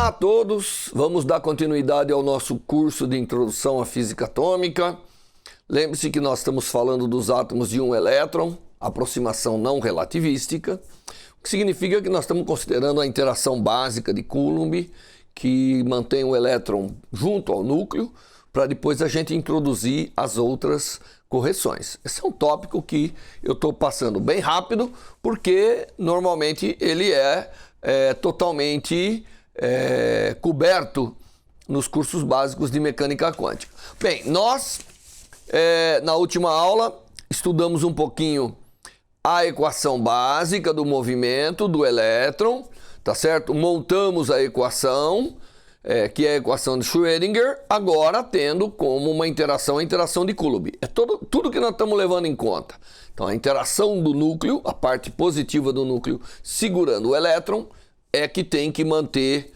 Olá a todos, vamos dar continuidade ao nosso curso de Introdução à Física Atômica. Lembre-se que nós estamos falando dos átomos de um elétron, aproximação não relativística, o que significa que nós estamos considerando a interação básica de Coulomb, que mantém o elétron junto ao núcleo, para depois a gente introduzir as outras correções. Esse é um tópico que eu estou passando bem rápido, porque normalmente ele é totalmente coberto nos cursos básicos de mecânica quântica. Bem, nós na última aula estudamos um pouquinho a equação básica do movimento do elétron, tá certo? Montamos a equação, que é a equação de Schrödinger, agora tendo como uma interação a interação de Coulomb. É tudo que nós estamos levando em conta. Então a interação do núcleo, a parte positiva do núcleo segurando o elétron, é que tem que manter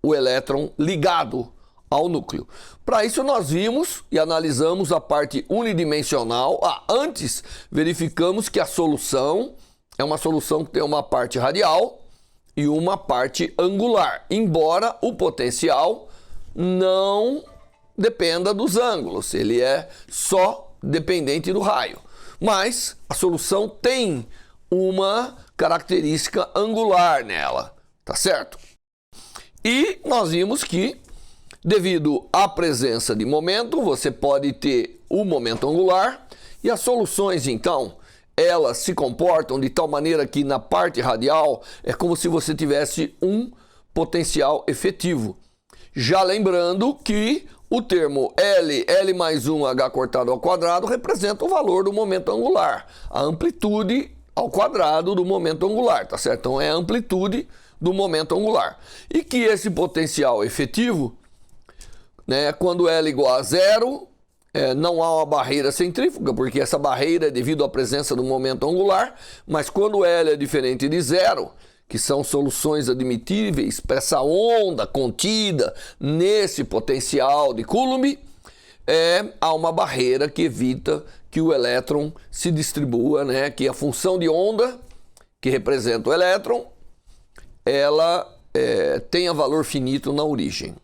o elétron ligado ao núcleo. Para isso nós vimos e analisamos a parte unidimensional. Antes verificamos que a solução é uma solução que tem uma parte radial e uma parte angular, embora o potencial não dependa dos ângulos, ele é só dependente do raio. Mas a solução tem uma característica angular nela, tá certo? E nós vimos que, devido à presença de momento, você pode ter o momento angular, e as soluções, então, elas se comportam de tal maneira que na parte radial é como se você tivesse um potencial efetivo. Já lembrando que o termo L mais 1 H cortado ao quadrado representa o valor do momento angular, a amplitude ao quadrado do momento angular, tá certo? Então é a amplitude do momento angular. E que esse potencial efetivo, quando L igual a zero, não há uma barreira centrífuga, porque essa barreira é devido à presença do momento angular, mas quando L é diferente de zero, que são soluções admitíveis para essa onda contida nesse potencial de Coulomb, há uma barreira que evita que o elétron se distribua, que a função de onda, que representa o elétron, ela tenha valor finito na origem.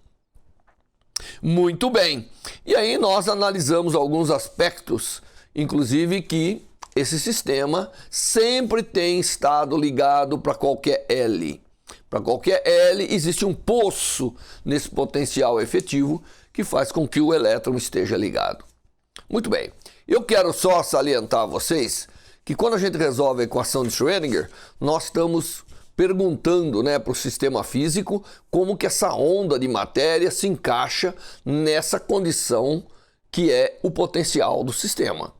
Muito bem. E aí nós analisamos alguns aspectos, inclusive que esse sistema sempre tem estado ligado para qualquer L. Para qualquer L existe um poço nesse potencial efetivo que faz com que o elétron esteja ligado. Muito bem. Eu quero só salientar a vocês que quando a gente resolve a equação de Schrödinger, nós estamos perguntando para o sistema físico como que essa onda de matéria se encaixa nessa condição que é o potencial do sistema.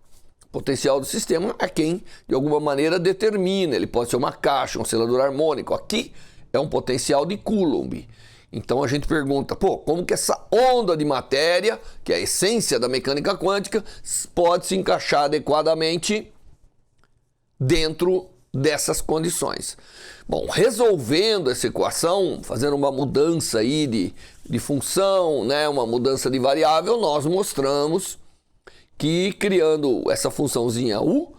O potencial do sistema é quem, de alguma maneira, determina. Ele pode ser uma caixa, um oscilador harmônico. Aqui é um potencial de Coulomb. Então a gente pergunta, como que essa onda de matéria, que é a essência da mecânica quântica, pode se encaixar adequadamente dentro dessas condições? Bom, resolvendo essa equação, fazendo uma mudança aí de função, uma mudança de variável, nós mostramos que criando essa funçãozinha U,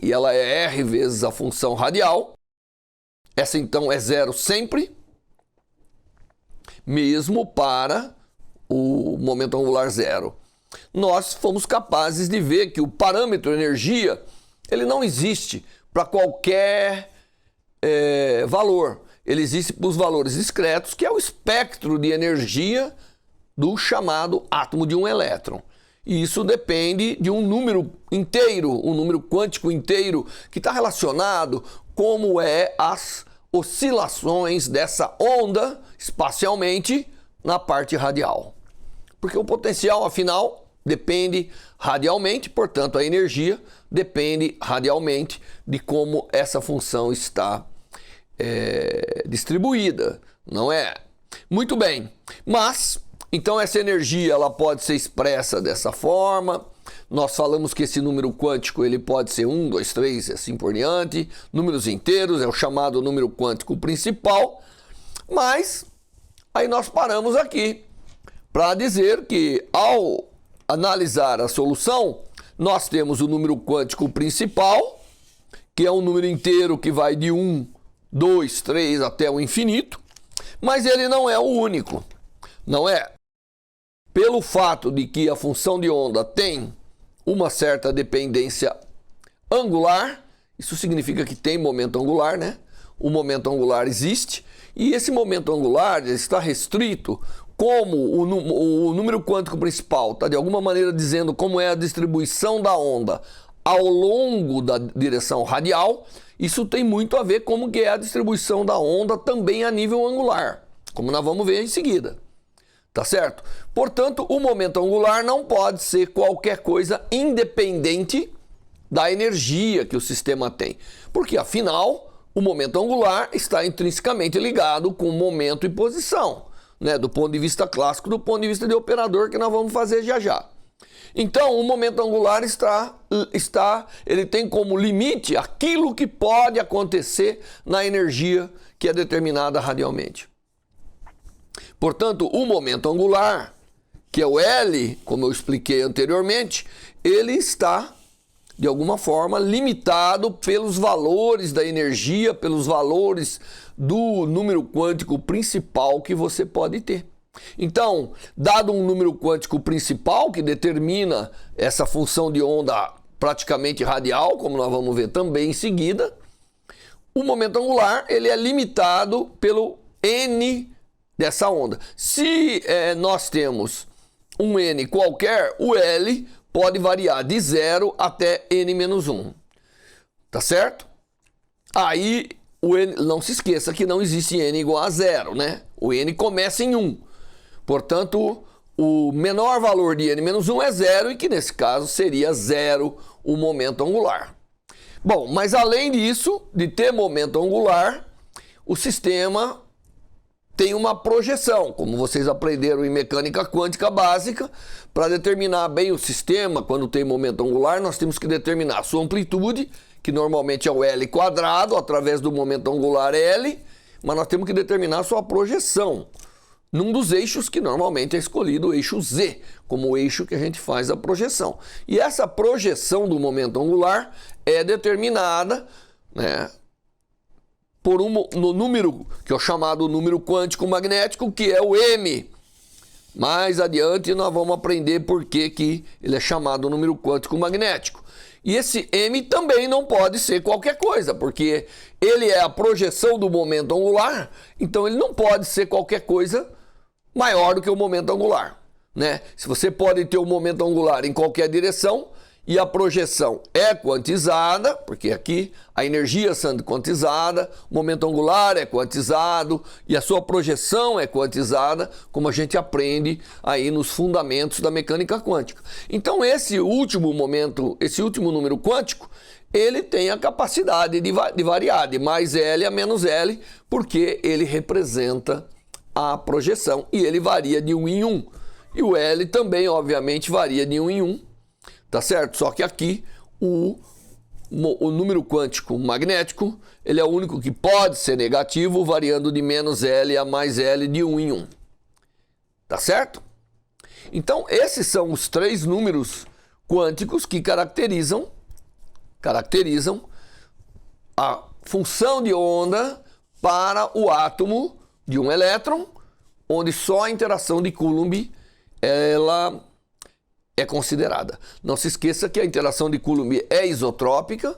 e ela é R vezes a função radial, essa então é zero sempre, mesmo para o momento angular zero. Nós fomos capazes de ver que o parâmetro energia, ele não existe para qualquer valor. Ele existe para os valores discretos, que é o espectro de energia do chamado átomo de um elétron. E isso depende de um número inteiro, um número quântico inteiro, que está relacionado como as oscilações dessa onda espacialmente na parte radial. Porque o potencial, afinal, depende radialmente, portanto a energia depende radialmente de como essa função está distribuída, não é? Muito bem, mas então essa energia ela pode ser expressa dessa forma. Nós falamos que esse número quântico ele pode ser 1, 2, 3 e assim por diante. Números inteiros é o chamado número quântico principal. Mas aí nós paramos aqui para dizer que ao analisar a solução, nós temos o número quântico principal, que é um número inteiro que vai de 1, 2, 3 até o infinito. Mas ele não é o único, não é? Pelo fato de que a função de onda tem uma certa dependência angular, isso significa que tem momento angular, né? O momento angular existe, e esse momento angular está restrito como o número quântico principal está de alguma maneira dizendo como é a distribuição da onda ao longo da direção radial. Isso tem muito a ver com como que é a distribuição da onda também a nível angular, como nós vamos ver em seguida. Tá certo? Portanto, o momento angular não pode ser qualquer coisa independente da energia que o sistema tem. Porque, afinal, o momento angular está intrinsecamente ligado com momento e posição, né? Do ponto de vista clássico, do ponto de vista de operador, que nós vamos fazer já já. Então, o momento angular ele tem como limite aquilo que pode acontecer na energia que é determinada radialmente. Portanto, o momento angular, que é o L, como eu expliquei anteriormente, ele está, de alguma forma, limitado pelos valores da energia, pelos valores do número quântico principal que você pode ter. Então, dado um número quântico principal que determina essa função de onda praticamente radial, como nós vamos ver também em seguida, o momento angular ele é limitado pelo N dessa onda. Se nós temos um N qualquer, o L pode variar de 0 até N-1. Tá certo? Aí, o N, não se esqueça que não existe N igual a 0, né? O N começa em 1. Portanto, o menor valor de N-1 é 0 e que nesse caso seria 0 o momento angular. Bom, mas além disso, de ter momento angular, o sistema tem uma projeção, como vocês aprenderam em mecânica quântica básica. Para determinar bem o sistema, quando tem momento angular, nós temos que determinar a sua amplitude, que normalmente é o L quadrado, através do momento angular L, mas nós temos que determinar a sua projeção num dos eixos que normalmente é escolhido, o eixo Z, como o eixo que a gente faz a projeção. E essa projeção do momento angular é determinada, né, por no número que é o chamado número quântico magnético, que é o M. Mais adiante nós vamos aprender por que ele é chamado número quântico magnético. E esse M também não pode ser qualquer coisa, porque ele é a projeção do momento angular, então ele não pode ser qualquer coisa maior do que o momento angular, né? Se você pode ter o momento angular em qualquer direção, e a projeção é quantizada, porque aqui a energia sendo quantizada, o momento angular é quantizado e a sua projeção é quantizada, como a gente aprende aí nos fundamentos da mecânica quântica. Então esse último número quântico, ele tem a capacidade de variar de mais L a menos L, porque ele representa a projeção e ele varia de 1 em 1. E o L também, obviamente, varia de 1 em 1. Tá certo? Só que aqui o número quântico magnético, ele é o único que pode ser negativo, variando de menos L a mais L de 1 em 1. Tá certo? Então, esses são os três números quânticos que caracterizam a função de onda para o átomo de um elétron, onde só a interação de Coulomb ela é considerada. Não se esqueça que a interação de Coulomb é isotrópica,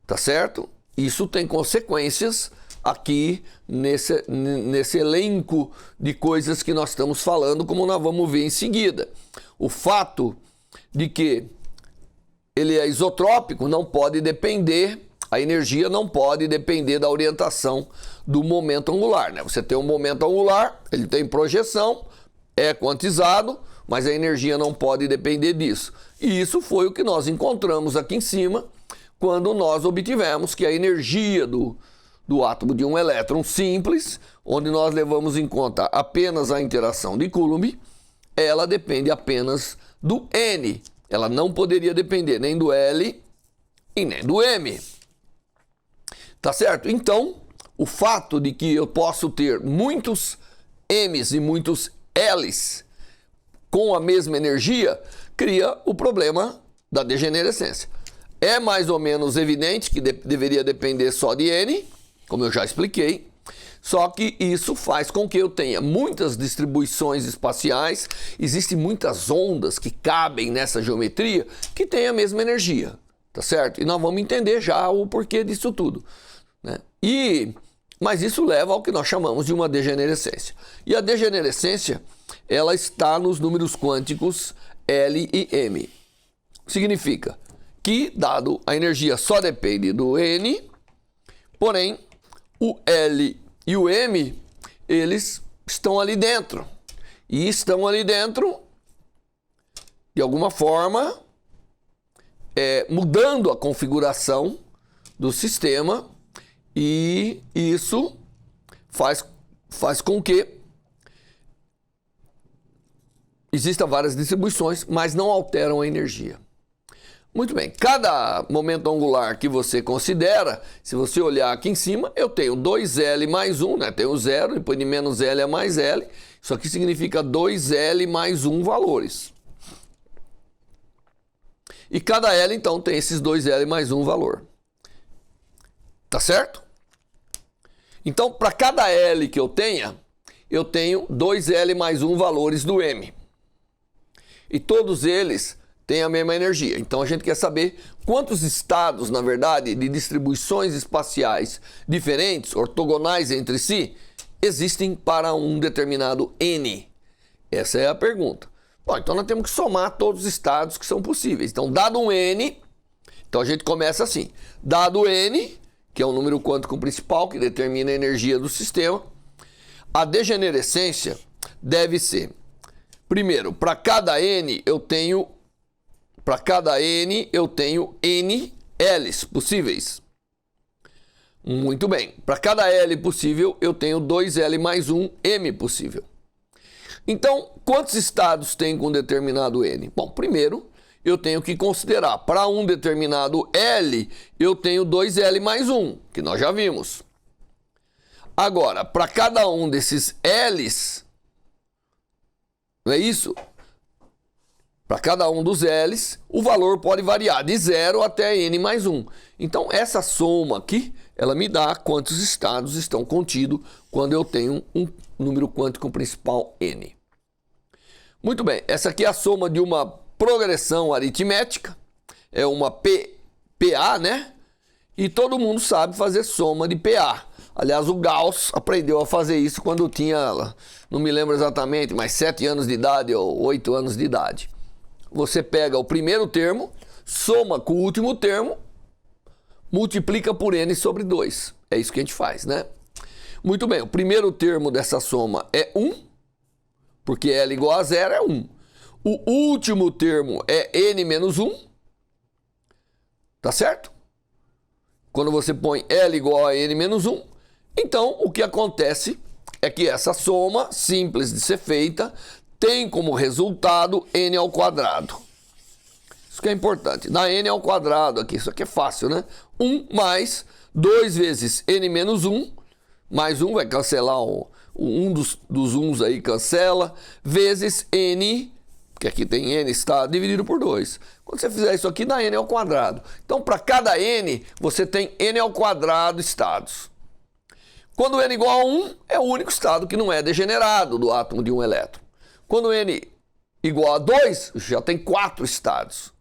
tá certo? Isso tem consequências aqui nesse elenco de coisas que nós estamos falando, como nós vamos ver em seguida. O fato de que ele é isotrópico não pode depender, a energia não pode depender da orientação do momento angular, né? Você tem um momento angular, ele tem projeção, é quantizado, mas a energia não pode depender disso. E isso foi o que nós encontramos aqui em cima, quando nós obtivemos que a energia do átomo de um elétron simples, onde nós levamos em conta apenas a interação de Coulomb, ela depende apenas do N. Ela não poderia depender nem do L e nem do M. Tá certo? Então, o fato de que eu posso ter muitos M's e muitos L's com a mesma energia, cria o problema da degenerescência. É mais ou menos evidente que deveria depender só de N, como eu já expliquei. Só que isso faz com que eu tenha muitas distribuições espaciais, existem muitas ondas que cabem nessa geometria que têm a mesma energia, tá certo? E nós vamos entender já o porquê disso tudo, né? Mas isso leva ao que nós chamamos de uma degenerescência. E a degenerescência, ela está nos números quânticos L e M. Significa que, dado a energia só depende do N, porém, o L e o M, eles estão ali dentro. E estão ali dentro, de alguma forma, mudando a configuração do sistema, e isso faz com que existam várias distribuições, mas não alteram a energia. Muito bem, cada momento angular que você considera, se você olhar aqui em cima, eu tenho 2L mais 1, né? Tenho 0, depois de menos L é mais L. Isso aqui significa 2L mais 1 valores. E cada L, então, tem esses 2L mais 1 valor. Tá certo? Então, para cada L que eu tenho 2L mais 1 valores do M. E todos eles têm a mesma energia. Então, a gente quer saber quantos estados, na verdade, de distribuições espaciais diferentes, ortogonais entre si, existem para um determinado N. Essa é a pergunta. Bom, então nós temos que somar todos os estados que são possíveis. Então, dado um N, então a gente começa assim. Dado N, que é o número quântico principal que determina a energia do sistema, a degenerescência deve ser, primeiro, para cada N eu tenho N L's possíveis. Muito bem. Para cada L possível, eu tenho 2L mais 1 M possível. Então, quantos estados tem com determinado N? Bom, primeiro, eu tenho que considerar, para um determinado L, eu tenho 2L mais 1, que nós já vimos. Agora, para cada um desses L's, não é isso? Para cada um dos L's, o valor pode variar de 0 até N mais 1. Então, essa soma aqui, ela me dá quantos estados estão contidos quando eu tenho um número quântico principal N. Muito bem, essa aqui é a soma de uma progressão aritmética, é uma PA, né? E todo mundo sabe fazer soma de PA. Aliás, o Gauss aprendeu a fazer isso quando tinha, não me lembro exatamente, mas 7 anos de idade ou 8 anos de idade. Você pega o primeiro termo, soma com o último termo, multiplica por N sobre 2. É isso que a gente faz, né? Muito bem, o primeiro termo dessa soma é 1, porque L igual a 0 é 1. O último termo é N menos 1, tá certo? Quando você põe L igual a N menos 1, então o que acontece é que essa soma, simples de ser feita, tem como resultado N ao quadrado. Isso que é importante. Dá N ao quadrado aqui, isso aqui é fácil, né? 1 mais 2 vezes N menos 1, mais 1 vai cancelar um dos 1's aí, cancela, vezes N, que aqui tem N, está dividido por 2. Quando você fizer isso aqui, dá N ao quadrado. Então, para cada N, você tem N ao quadrado estados. Quando N igual a 1, é o único estado que não é degenerado do átomo de um elétron. Quando N igual a 2, já tem 4 estados.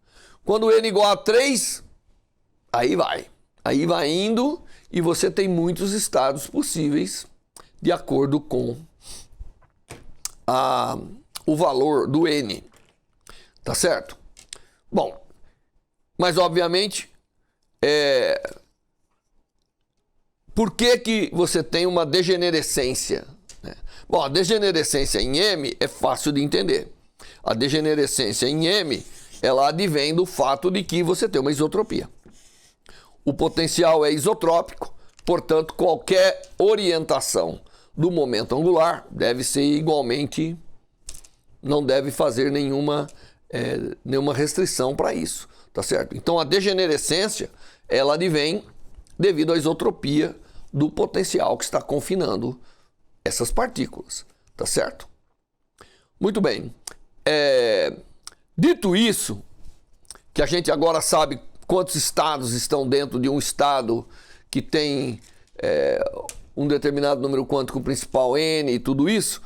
Quando N igual a 3, aí vai. Aí vai indo e você tem muitos estados possíveis de acordo com o valor do N. Tá certo? Bom, mas obviamente, por que você tem uma degenerescência? Bom, a degenerescência em M é fácil de entender. A degenerescência em M, ela advém do fato de que você tem uma isotropia. O potencial é isotrópico, portanto, qualquer orientação do momento angular deve ser igualmente, não deve fazer nenhuma restrição para isso, tá certo? Então, a degenerescência, ela advém devido à isotropia do potencial que está confinando essas partículas, tá certo? Muito bem. Dito isso, que a gente agora sabe quantos estados estão dentro de um estado que tem um determinado número quântico principal n e tudo isso,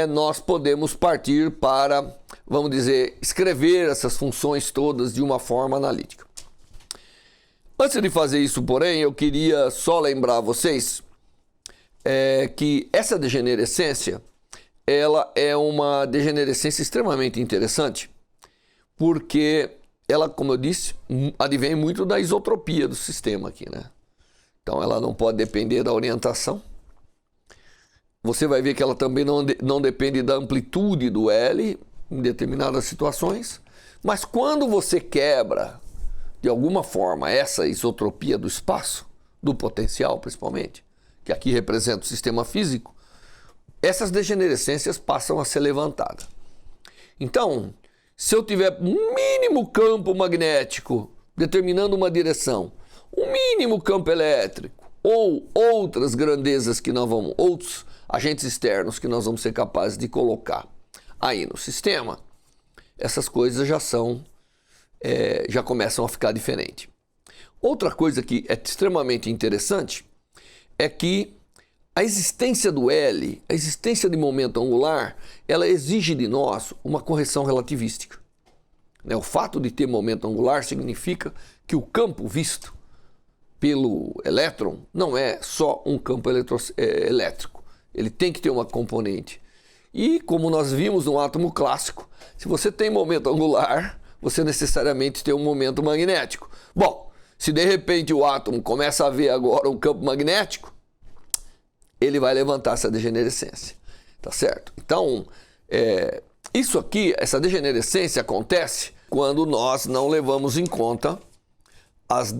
nós podemos partir para, vamos dizer, escrever essas funções todas de uma forma analítica. Antes de fazer isso, porém, eu queria só lembrar a vocês que essa degenerescência, ela é uma degenerescência extremamente interessante, porque ela, como eu disse, advém muito da isotropia do sistema aqui, né? Então ela não pode depender da orientação. Você vai ver que ela também não depende da amplitude do L em determinadas situações, mas quando você quebra de alguma forma essa isotropia do espaço, do potencial principalmente, que aqui representa o sistema físico, essas degenerescências passam a ser levantadas. Então, se eu tiver um mínimo campo magnético determinando uma direção, um mínimo campo elétrico ou outras grandezas que nós vamos, outros agentes externos que nós vamos ser capazes de colocar aí no sistema, essas coisas já começam a ficar diferentes. Outra coisa que é extremamente interessante é que a existência do L, a existência de momento angular, ela exige de nós uma correção relativística. O fato de ter momento angular significa que o campo visto pelo elétron não é só um campo elétrico. Ele tem que ter uma componente. E como nós vimos no átomo clássico, se você tem momento angular, você necessariamente tem um momento magnético. Bom, se de repente o átomo começa a ver agora um campo magnético, ele vai levantar essa degenerescência, tá certo? Então, isso aqui, essa degenerescência acontece quando nós não levamos em conta os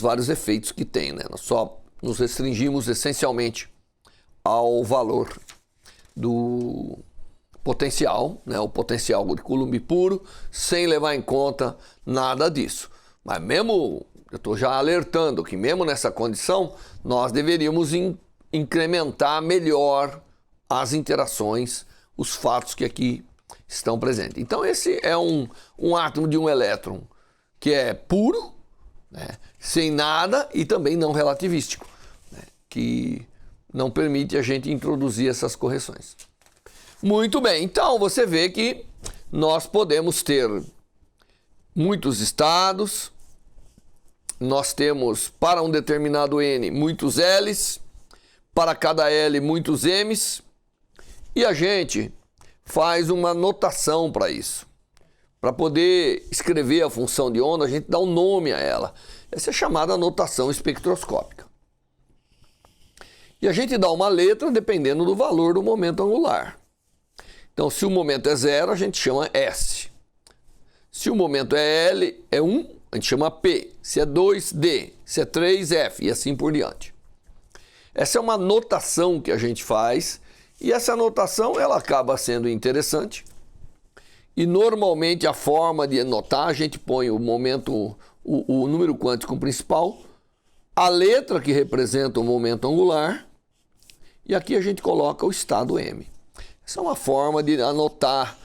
vários efeitos que tem, né? Nós só nos restringimos essencialmente ao valor do potencial, né? O potencial de Coulomb puro, sem levar em conta nada disso. Mas mesmo, eu estou já alertando que mesmo nessa condição, nós deveríamos incrementar melhor as interações, os fatos que aqui estão presentes. Então esse é um átomo de um elétron que é puro, né, sem nada e também não relativístico, né, que não permite a gente introduzir essas correções. Muito bem, então você vê que nós podemos ter muitos estados, nós temos para um determinado N muitos L's, para cada L muitos M's, e a gente faz uma notação para isso. Para poder escrever a função de onda, a gente dá um nome a ela. Essa é chamada notação espectroscópica. E a gente dá uma letra dependendo do valor do momento angular. Então, se o momento é 0, a gente chama S. Se o momento é L, é 1, a gente chama P. Se é 2, D. Se é 3, F. E assim por diante. Essa é uma notação que a gente faz. E essa notação, ela acaba sendo interessante. E normalmente a forma de notar, a gente põe o momento, o número quântico principal, a letra que representa o momento angular, e aqui a gente coloca o estado M. Essa é uma forma de anotar,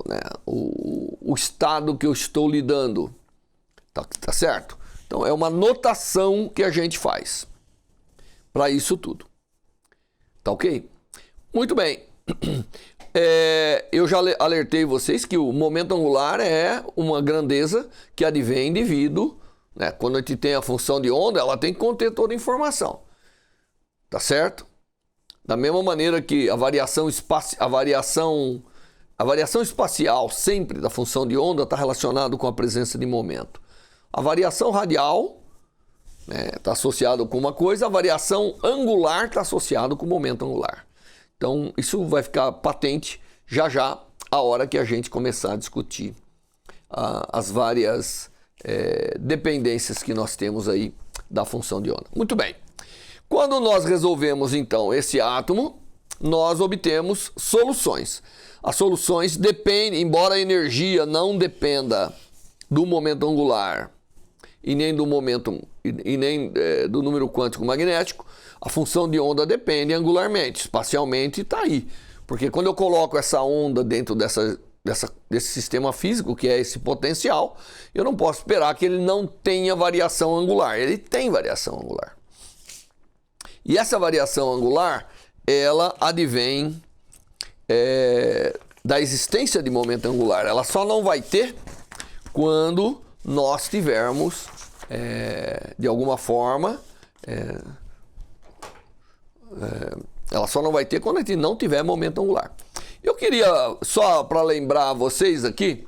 né, o estado que eu estou lidando. Tá certo? Então é uma notação que a gente faz para isso tudo. Tá ok? Muito bem. Eu já alertei vocês que o momento angular é uma grandeza que advém devido, né, quando a gente tem a função de onda, ela tem que conter toda a informação. Tá certo? Da mesma maneira que a variação espacial sempre da função de onda está relacionada com a presença de momento. A variação radial está associada com uma coisa, a variação angular está associada com o momento angular. Então, isso vai ficar patente já a hora que a gente começar a discutir as várias dependências que nós temos aí da função de onda. Muito bem. Quando nós resolvemos, então, esse átomo, nós obtemos soluções. As soluções dependem, embora a energia não dependa do momento angular e nem do número quântico magnético, a função de onda depende angularmente, espacialmente está aí. Porque quando eu coloco essa onda dentro desse sistema físico, que é esse potencial, eu não posso esperar que ele não tenha variação angular. Ele tem variação angular. E essa variação angular, ela advém da existência de momento angular. Ela só não vai ter quando nós tivermos, de alguma forma, ela só não vai ter quando a gente não tiver momento angular. Eu queria, só para lembrar vocês aqui,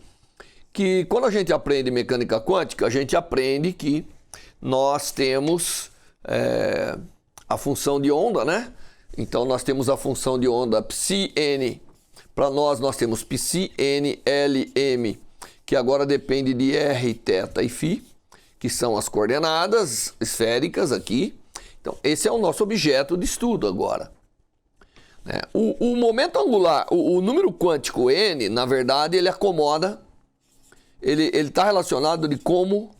que quando a gente aprende mecânica quântica, a gente aprende que nós temos a função de onda, né? Então nós temos a função de onda ψn. Para nós temos ψn Lm, que agora depende de r, θ e φ, que são as coordenadas esféricas aqui. Então esse é o nosso objeto de estudo agora. O momento angular, o número quântico n, na verdade, ele acomoda, ele está relacionado de como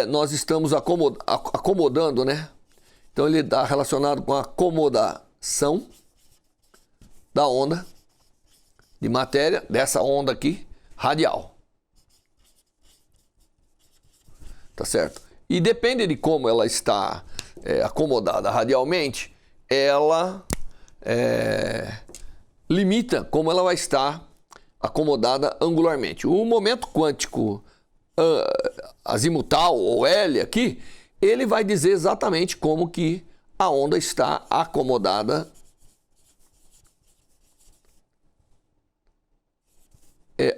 nós estamos acomodando, né? Então ele está relacionado com a acomodação da onda de matéria, dessa onda aqui, radial. Tá certo? E depende de como ela está acomodada radialmente, ela limita como ela vai estar acomodada angularmente. O momento quântico azimutal, ou L aqui, ele vai dizer exatamente como que a onda está acomodada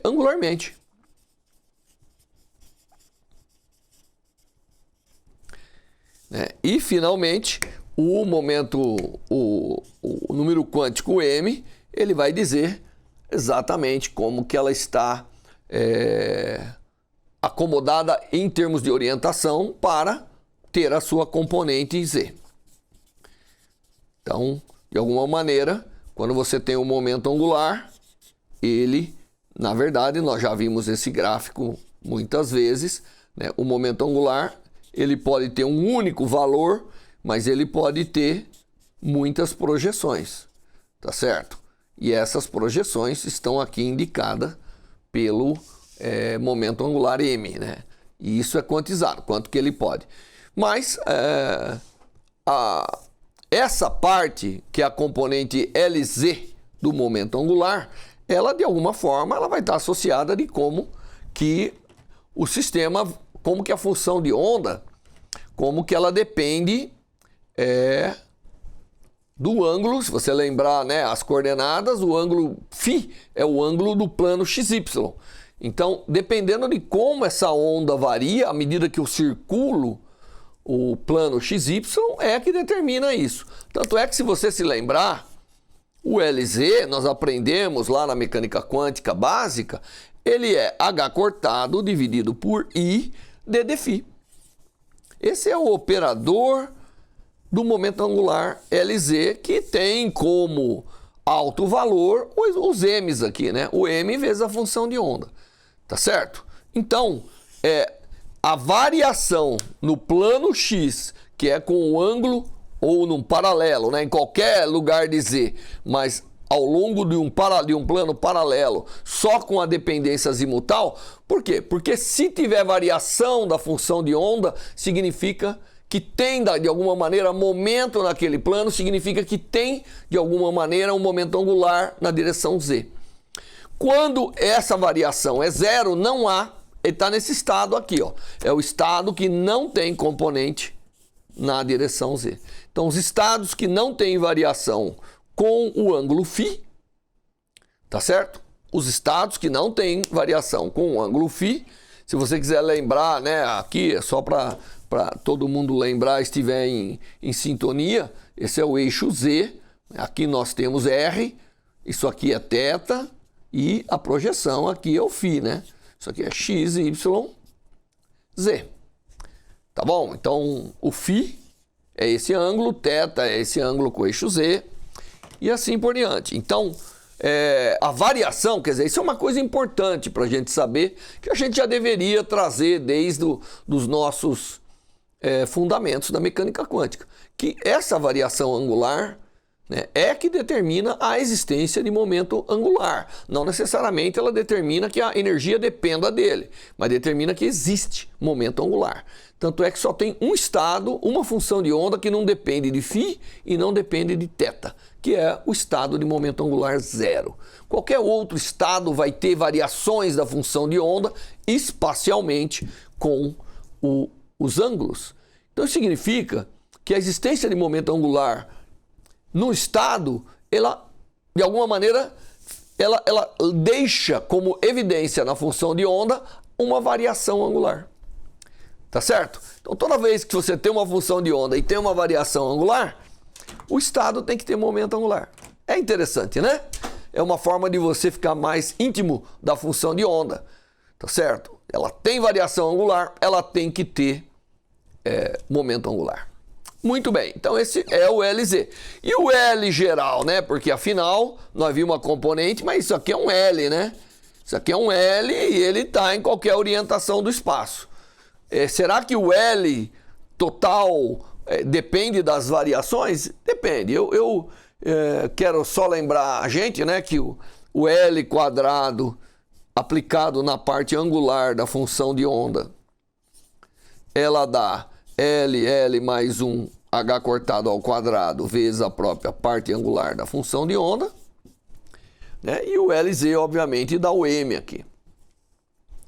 angularmente. E finalmente, o número quântico m, ele vai dizer exatamente como que ela está acomodada em termos de orientação para ter a sua componente z. Então, de alguma maneira, quando você tem um momento angular, ele, na verdade, nós já vimos esse gráfico muitas vezes, né? O momento angular, ele pode ter um único valor, mas ele pode ter muitas projeções, tá certo? E essas projeções estão aqui indicadas pelo momento angular m, né? E isso é quantizado, quanto que ele pode. Mas essa parte, que é a componente Lz do momento angular, ela de alguma forma ela vai estar associada de como que o sistema, como que a função de onda, como que ela depende do ângulo. Se você lembrar, né, as coordenadas, o ângulo φ é o ângulo do plano xy. Então, dependendo de como essa onda varia, à medida que eu circulo o plano XY, é que determina isso. Tanto é que, se você se lembrar, o Lz, nós aprendemos lá na mecânica quântica básica, ele é h cortado dividido por I ddφ. Esse é o operador do momento angular Lz, que tem como alto valor os m's aqui, né? O m vezes a função de onda. Tá certo? Então, a variação no plano x, que é com o ângulo ou num paralelo, né, em qualquer lugar de z, mas ao longo de um plano paralelo, só com a dependência azimutal. Por quê? Porque se tiver variação da função de onda, significa que tem, de alguma maneira, momento naquele plano, significa que tem, de alguma maneira, um momento angular na direção z. Quando essa variação é zero, não há, ele está nesse estado aqui, ó. É o estado que não tem componente na direção z. Então, os estados que não têm variação com o ângulo φ, tá certo? Os estados que não têm variação com o ângulo φ, se você quiser lembrar, né, aqui é só para todo mundo lembrar, estiver em sintonia, esse é o eixo z, aqui nós temos r, isso aqui é θ, e a projeção aqui é o φ, né? Isso aqui é x, y, z. Tá bom? Então, o φ é esse ângulo, θ é esse ângulo com o eixo z, e assim por diante. Então, a variação, quer dizer, isso é uma coisa importante para a gente saber, que a gente já deveria trazer desde os nossos fundamentos da mecânica quântica. Que essa variação angular, né, é que determina a existência de momento angular. Não necessariamente ela determina que a energia dependa dele, mas determina que existe momento angular. Tanto é que só tem um estado, uma função de onda que não depende de φ e não depende de θ, que é o estado de momento angular zero. Qualquer outro estado vai ter variações da função de onda espacialmente com os ângulos. Então isso significa que a existência de momento angular no estado, ela, de alguma maneira, ela deixa como evidência na função de onda uma variação angular. Tá certo? Então toda vez que você tem uma função de onda e tem uma variação angular, o estado tem que ter momento angular. É interessante, né? É uma forma de você ficar mais íntimo da função de onda. Tá certo? Ela tem variação angular, ela tem que ter momento angular. Muito bem, então esse é o LZ. E o L geral, né? Porque afinal, nós vimos uma componente, mas isso aqui é um L, né? Isso aqui é um L e ele está em qualquer orientação do espaço. Será que o L total depende das variações? Depende. Eu quero só lembrar a gente, né, que o L quadrado aplicado na parte angular da função de onda, ela dá LL mais 1 H cortado ao quadrado vezes a própria parte angular da função de onda, né? E o LZ, obviamente, dá o M aqui.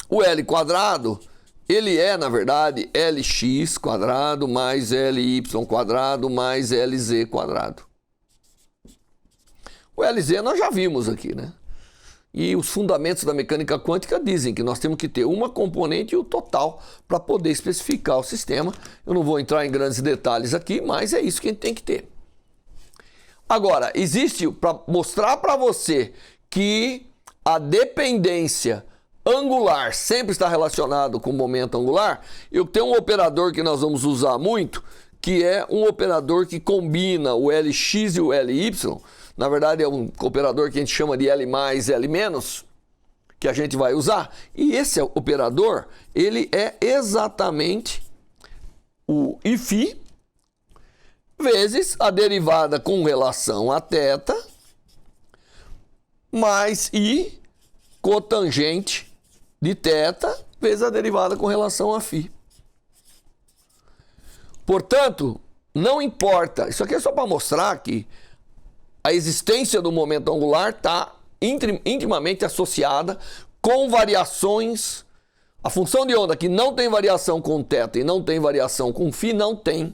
O L quadrado, ele é, na verdade, Lx quadrado mais Ly quadrado mais Lz quadrado. O LZ nós já vimos aqui, né? E os fundamentos da mecânica quântica dizem que nós temos que ter uma componente e o total para poder especificar o sistema. Eu não vou entrar em grandes detalhes aqui, mas é isso que a gente tem que ter. Agora, existe, para mostrar para você que a dependência angular sempre está relacionado com o momento angular, eu tenho um operador que nós vamos usar muito, que é um operador que combina o Lx e o Ly. Na verdade é um operador que a gente chama de L mais, L menos, que a gente vai usar. E esse operador, ele é exatamente o Φ vezes a derivada com relação a θ mais I cotangente de θ vezes a derivada com relação a Φ. Portanto, não importa, isso aqui é só para mostrar que a existência do momento angular está intimamente associada com variações. A função de onda que não tem variação com θ e não tem variação com Φ não tem,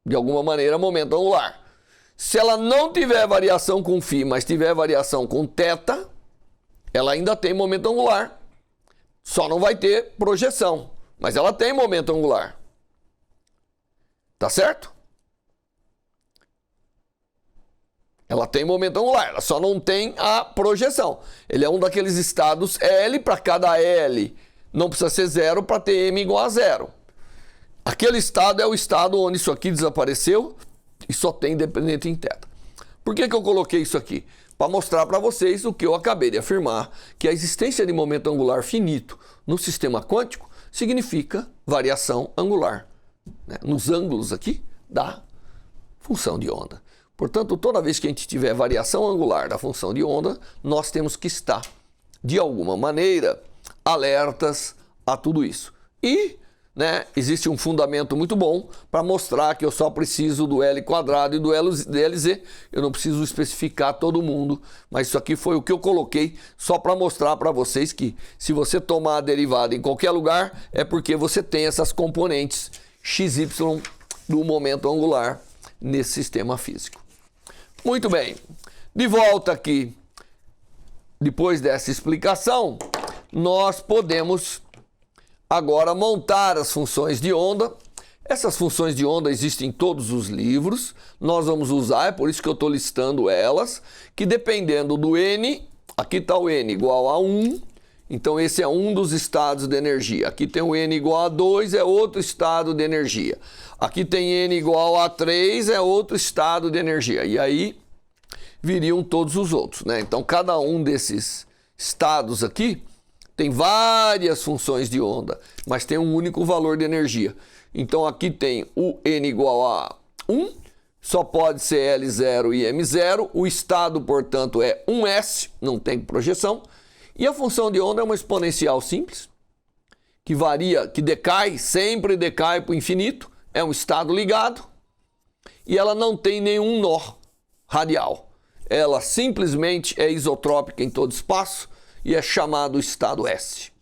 de alguma maneira, momento angular. Se ela não tiver variação com Φ, mas tiver variação com θ, ela ainda tem momento angular. Só não vai ter projeção, mas ela tem momento angular. Tá certo? Ela tem momento angular, ela só não tem a projeção. Ele é um daqueles estados L, para cada L não precisa ser zero para ter M igual a zero. Aquele estado é o estado onde isso aqui desapareceu e só tem dependente em θ. Por que eu coloquei isso aqui? Para mostrar para vocês o que eu acabei de afirmar, que a existência de momento angular finito no sistema quântico significa variação angular, né, nos ângulos aqui da função de onda. Portanto, toda vez que a gente tiver variação angular da função de onda, nós temos que estar, de alguma maneira, alertas a tudo isso. E, né, existe um fundamento muito bom para mostrar que eu só preciso do L quadrado e do LZ. Eu não preciso especificar todo mundo, mas isso aqui foi o que eu coloquei só para mostrar para vocês que se você tomar a derivada em qualquer lugar, é porque você tem essas componentes XY do momento angular nesse sistema físico. Muito bem, de volta aqui, depois dessa explicação, nós podemos agora montar as funções de onda. Essas funções de onda existem em todos os livros, nós vamos usar, é por isso que eu estou listando elas, que dependendo do N, aqui está o N igual a 1, então esse é um dos estados de energia. Aqui tem o N igual a 2, é outro estado de energia. Aqui tem N igual a 3, é outro estado de energia. E aí viriam todos os outros, né? Então cada um desses estados aqui tem várias funções de onda, mas tem um único valor de energia. Então aqui tem o N igual a 1, só pode ser L0 e M0. O estado, portanto, é 1S, não tem projeção. E a função de onda é uma exponencial simples, que varia, que decai, sempre decai para o infinito. É um estado ligado e ela não tem nenhum nó radial. Ela simplesmente é isotrópica em todo espaço e é chamado estado S.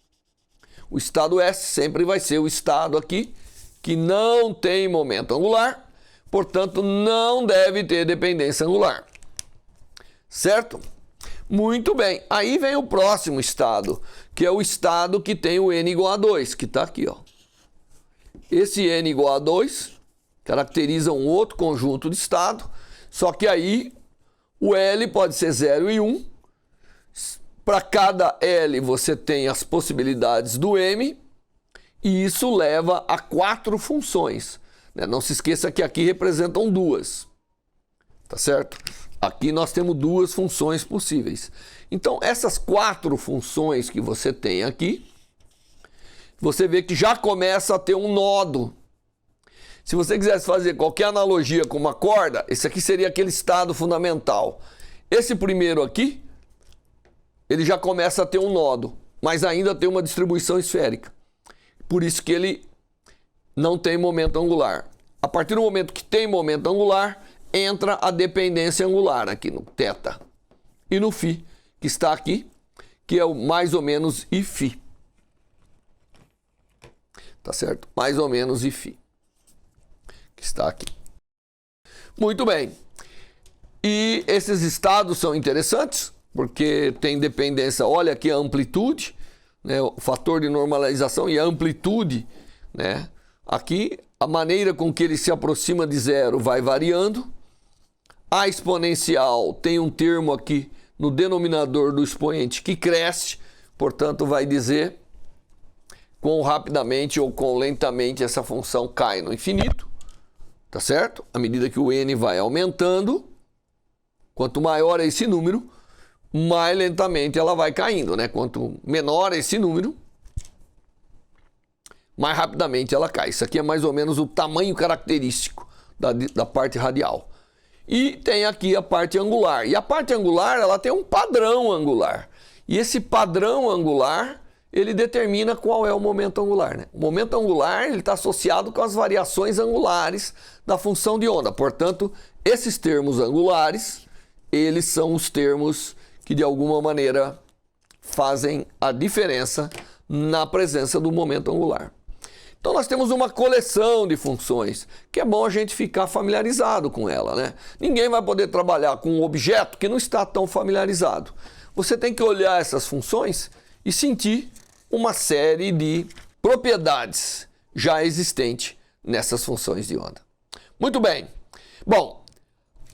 O estado S sempre vai ser o estado aqui que não tem momento angular, portanto não deve ter dependência angular. Certo? Muito bem. Aí vem o próximo estado, que é o estado que tem o n igual a 2, que está aqui, ó. Esse n igual a 2 caracteriza um outro conjunto de estado, só que aí o L pode ser 0 e 1. Para cada L você tem as possibilidades do M, e isso leva a 4 funções. Não se esqueça que aqui representam 2. Tá certo? Aqui nós temos 2 funções possíveis. Então, essas 4 funções que você tem aqui, você vê que já começa a ter um nodo. Se você quisesse fazer qualquer analogia com uma corda, esse aqui seria aquele estado fundamental. Esse primeiro aqui, ele já começa a ter um nodo, mas ainda tem uma distribuição esférica. Por isso que ele não tem momento angular. A partir do momento que tem momento angular, entra a dependência angular aqui no θ. E no φ, que está aqui, que é o mais ou menos Φ. Tá certo? Mais ou menos Φ. Que está aqui. Muito bem. E esses estados são interessantes, porque tem dependência, olha aqui a amplitude, né, o fator de normalização e a amplitude, né? Aqui a maneira com que ele se aproxima de zero vai variando. A exponencial tem um termo aqui no denominador do expoente que cresce, portanto vai dizer quão rapidamente ou quão lentamente essa função cai no infinito, tá certo? À medida que o n vai aumentando, quanto maior é esse número, mais lentamente ela vai caindo, né? Quanto menor é esse número, mais rapidamente ela cai. Isso aqui é mais ou menos o tamanho característico da parte radial. E tem aqui a parte angular. E a parte angular, ela tem um padrão angular. E esse padrão angular, ele determina qual é o momento angular, né? O momento angular, ele está associado com as variações angulares da função de onda. Portanto, esses termos angulares, eles são os termos que de alguma maneira fazem a diferença na presença do momento angular. Então nós temos uma coleção de funções, que é bom a gente ficar familiarizado com ela, né? Ninguém vai poder trabalhar com um objeto que não está tão familiarizado. Você tem que olhar essas funções e sentir uma série de propriedades já existentes nessas funções de onda. Muito bem. Bom,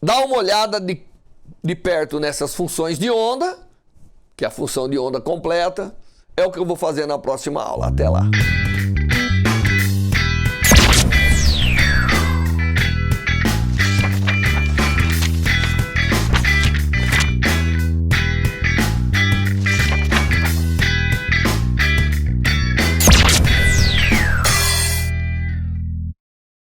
dá uma olhada de perto nessas funções de onda, que é a função de onda completa, é o que eu vou fazer na próxima aula. Até lá!